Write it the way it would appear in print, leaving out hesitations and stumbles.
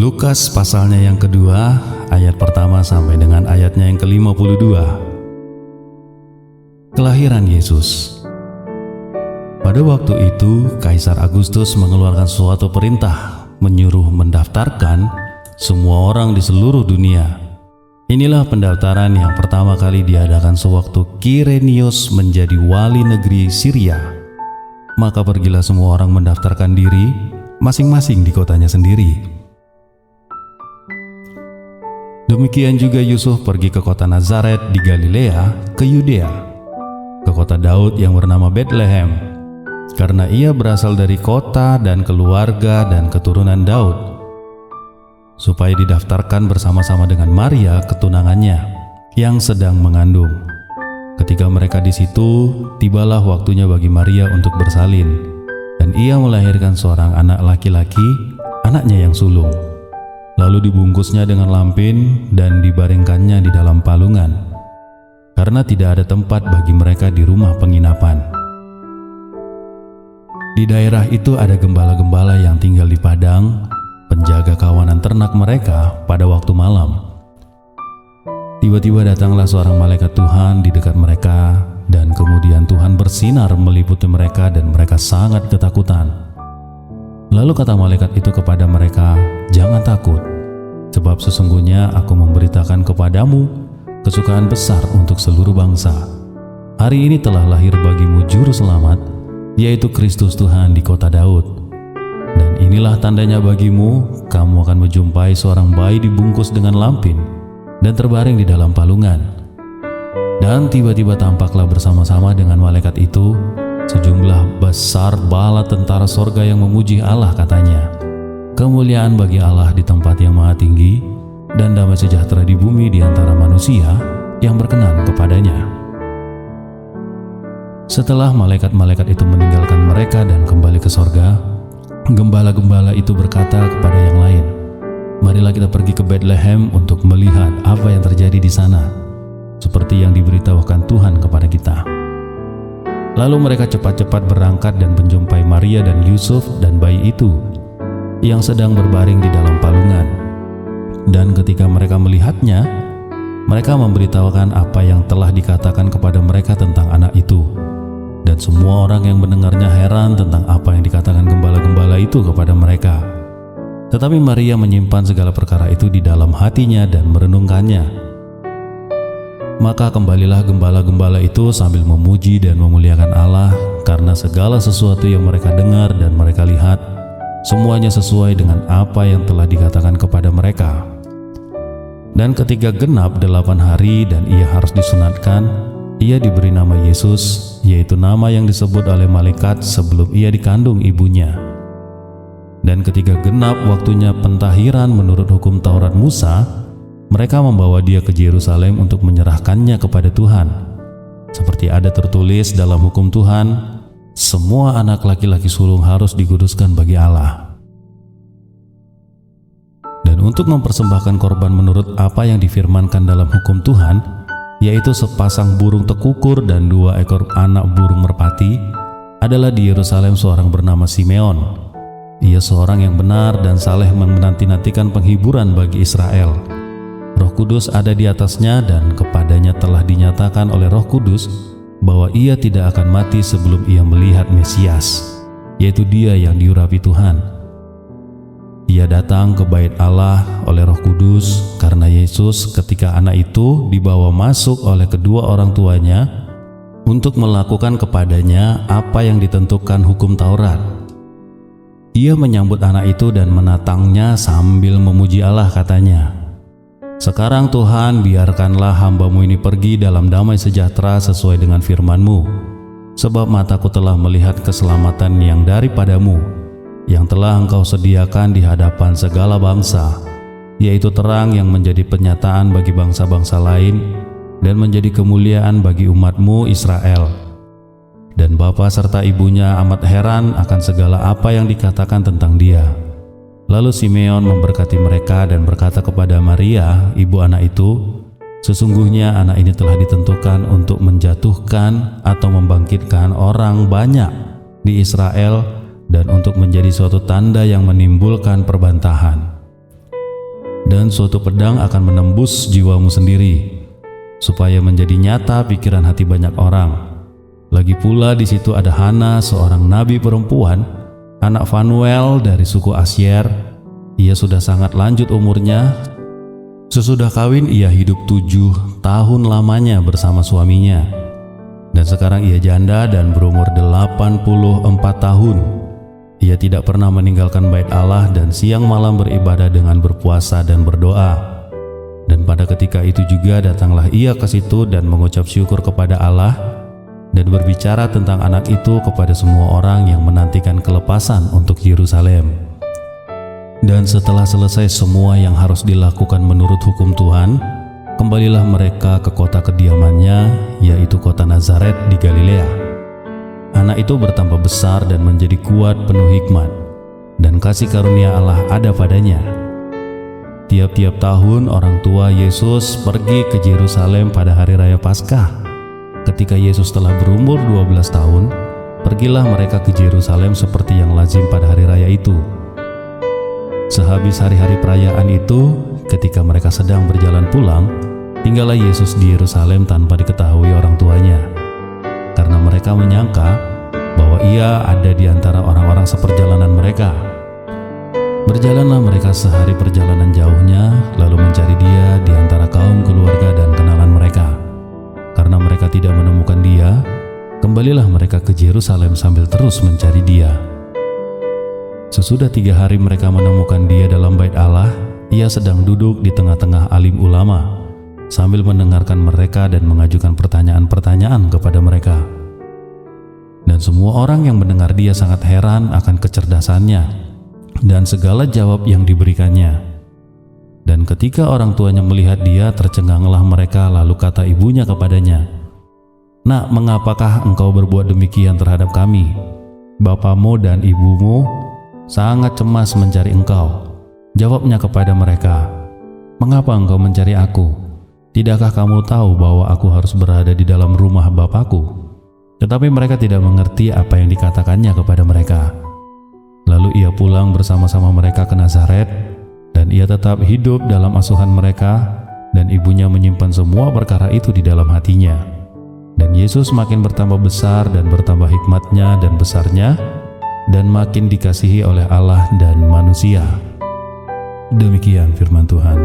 Lukas pasalnya yang kedua, ayat pertama sampai dengan ayatnya yang ke-52. Kelahiran Yesus. Pada waktu itu, Kaisar Agustus mengeluarkan suatu perintah menyuruh mendaftarkan semua orang di seluruh dunia. Inilah pendaftaran yang pertama kali diadakan sewaktu Kirenius menjadi wali negeri Syria. Maka pergilah semua orang mendaftarkan diri masing-masing di kotanya sendiri. Demikian juga Yusuf pergi ke kota Nazaret di Galilea ke Yudea, ke kota Daud yang bernama Betlehem, karena ia berasal dari kota dan keluarga dan keturunan Daud, supaya didaftarkan bersama-sama dengan Maria ketunangannya yang sedang mengandung. Ketika mereka di situ, tibalah waktunya bagi Maria untuk bersalin, dan ia melahirkan seorang anak laki-laki, anaknya yang sulung. Lalu dibungkusnya dengan lampin dan dibaringkannya di dalam palungan, karena tidak ada tempat bagi mereka di rumah penginapan. Di daerah itu ada gembala-gembala yang tinggal di padang, penjaga kawanan ternak mereka pada waktu malam. Tiba-tiba datanglah seorang malaikat Tuhan di dekat mereka, dan kemudian Tuhan bersinar meliputi mereka dan mereka sangat ketakutan. Lalu kata malaikat itu kepada mereka, "Jangan takut, sebab sesungguhnya aku memberitakan kepadamu kesukaan besar untuk seluruh bangsa. Hari ini telah lahir bagimu juru selamat, yaitu Kristus Tuhan di kota Daud. Dan inilah tandanya bagimu, kamu akan menjumpai seorang bayi dibungkus dengan lampin dan terbaring di dalam palungan." Dan tiba-tiba tampaklah bersama-sama dengan malaikat itu sejumlah besar bala tentara sorga yang memuji Allah, katanya, "Kemuliaan bagi Allah di tempat yang maha tinggi, dan damai sejahtera di bumi di antara manusia yang berkenan kepadanya." Setelah malaikat-malaikat itu meninggalkan mereka dan kembali ke sorga, gembala-gembala itu berkata kepada yang lain, "Marilah kita pergi ke Betlehem untuk melihat apa yang terjadi di sana, seperti yang diberitahukan Tuhan kepada kita." Lalu mereka cepat-cepat berangkat dan menjumpai Maria dan Yusuf dan bayi itu yang sedang berbaring di dalam palungan. Dan ketika mereka melihatnya, mereka memberitahukan apa yang telah dikatakan kepada mereka tentang anak itu. Dan semua orang yang mendengarnya heran tentang apa yang dikatakan gembala-gembala itu kepada mereka. Tetapi Maria menyimpan segala perkara itu di dalam hatinya dan merenungkannya. Maka kembalilah gembala-gembala itu sambil memuji dan memuliakan Allah, karena segala sesuatu yang mereka dengar dan mereka lihat, semuanya sesuai dengan apa yang telah dikatakan kepada mereka. Dan ketika genap 8 hari dan ia harus disunatkan, ia diberi nama Yesus, yaitu nama yang disebut oleh malaikat sebelum ia dikandung ibunya. Dan ketika genap waktunya pentahiran menurut hukum Taurat Musa, mereka membawa dia ke Yerusalem untuk menyerahkannya kepada Tuhan. Seperti ada tertulis dalam hukum Tuhan, semua anak laki-laki sulung harus dikuduskan bagi Allah. Dan untuk mempersembahkan korban menurut apa yang difirmankan dalam hukum Tuhan, yaitu sepasang burung tekukur dan 2 ekor anak burung merpati, adalah di Yerusalem seorang bernama Simeon. Ia seorang yang benar dan saleh menanti-nantikan penghiburan bagi Israel. Roh Kudus ada di atasnya dan kepadanya telah dinyatakan oleh Roh Kudus bahwa ia tidak akan mati sebelum ia melihat Mesias, yaitu dia yang diurapi Tuhan. Ia datang ke bait Allah oleh Roh Kudus karena Yesus ketika anak itu dibawa masuk oleh kedua orang tuanya untuk melakukan kepadanya apa yang ditentukan hukum Taurat. Ia menyambut anak itu dan menatangnya sambil memuji Allah, katanya, "Sekarang Tuhan, biarkanlah hamba-Mu ini pergi dalam damai sejahtera sesuai dengan firman-Mu, sebab mataku telah melihat keselamatan yang daripada-Mu, yang telah Engkau sediakan di hadapan segala bangsa, yaitu terang yang menjadi penyataan bagi bangsa-bangsa lain dan menjadi kemuliaan bagi umat-Mu Israel." Dan bapa serta ibunya amat heran akan segala apa yang dikatakan tentang dia. Lalu Simeon memberkati mereka dan berkata kepada Maria, ibu anak itu, "Sesungguhnya anak ini telah ditentukan untuk menjatuhkan atau membangkitkan orang banyak di Israel dan untuk menjadi suatu tanda yang menimbulkan perbantahan. dan suatu pedang akan menembus jiwamu sendiri, supaya menjadi nyata pikiran hati banyak orang. Lagi pula di situ ada Hana, seorang nabi perempuan, anak Fanuel dari suku Asyer. Ia sudah sangat lanjut umurnya. Sesudah kawin ia hidup 7 tahun lamanya bersama suaminya. Dan sekarang ia janda dan berumur 84 tahun. Ia tidak pernah meninggalkan bait Allah dan siang malam beribadah dengan berpuasa dan berdoa. Dan pada ketika itu juga datanglah ia ke situ dan mengucap syukur kepada Allah dan berbicara tentang anak itu kepada semua orang yang menantikan kelepasan untuk Yerusalem. Dan setelah selesai semua yang harus dilakukan menurut hukum Tuhan, kembalilah mereka ke kota kediamannya, yaitu kota Nazaret di Galilea. Anak itu bertambah besar dan menjadi kuat, penuh hikmat, dan kasih karunia Allah ada padanya. Tiap-tiap tahun orang tua Yesus pergi ke Yerusalem pada hari raya Paskah. Ketika Yesus telah berumur 12 tahun, pergilah mereka ke Yerusalem seperti yang lazim pada hari raya itu. Sehabis hari-hari perayaan itu, ketika mereka sedang berjalan pulang, tinggallah Yesus di Yerusalem tanpa diketahui orang tuanya, karena mereka menyangka bahwa ia ada di antara orang-orang seperjalanan mereka. Berjalanlah mereka sehari perjalanan jauhnya, lalu mencari dia di antara kaum keluarga dan kenalan mereka. Karena mereka tidak menemukan dia, kembalilah mereka ke Yerusalem sambil terus mencari dia. Sesudah 3 hari mereka menemukan dia dalam bait Allah. Ia sedang duduk di tengah-tengah alim ulama, sambil mendengarkan mereka dan mengajukan pertanyaan-pertanyaan kepada mereka. Dan semua orang yang mendengar dia sangat heran akan kecerdasannya dan segala jawab yang diberikannya. Dan ketika orang tuanya melihat dia, tercenganglah mereka, lalu kata ibunya kepadanya, "Nak, mengapakah engkau berbuat demikian terhadap kami? Bapamu dan ibumu sangat cemas mencari engkau." Jawabnya kepada mereka, "Mengapa engkau mencari aku? Tidakkah kamu tahu bahwa aku harus berada di dalam rumah Bapakku?" Tetapi mereka tidak mengerti apa yang dikatakannya kepada mereka. Lalu ia pulang bersama-sama mereka ke Nazaret, dan ia tetap hidup dalam asuhan mereka, dan ibunya menyimpan semua perkara itu di dalam hatinya. Dan Yesus makin bertambah besar dan bertambah hikmatnya dan besarnya, dan makin dikasihi oleh Allah dan manusia. Demikian firman Tuhan.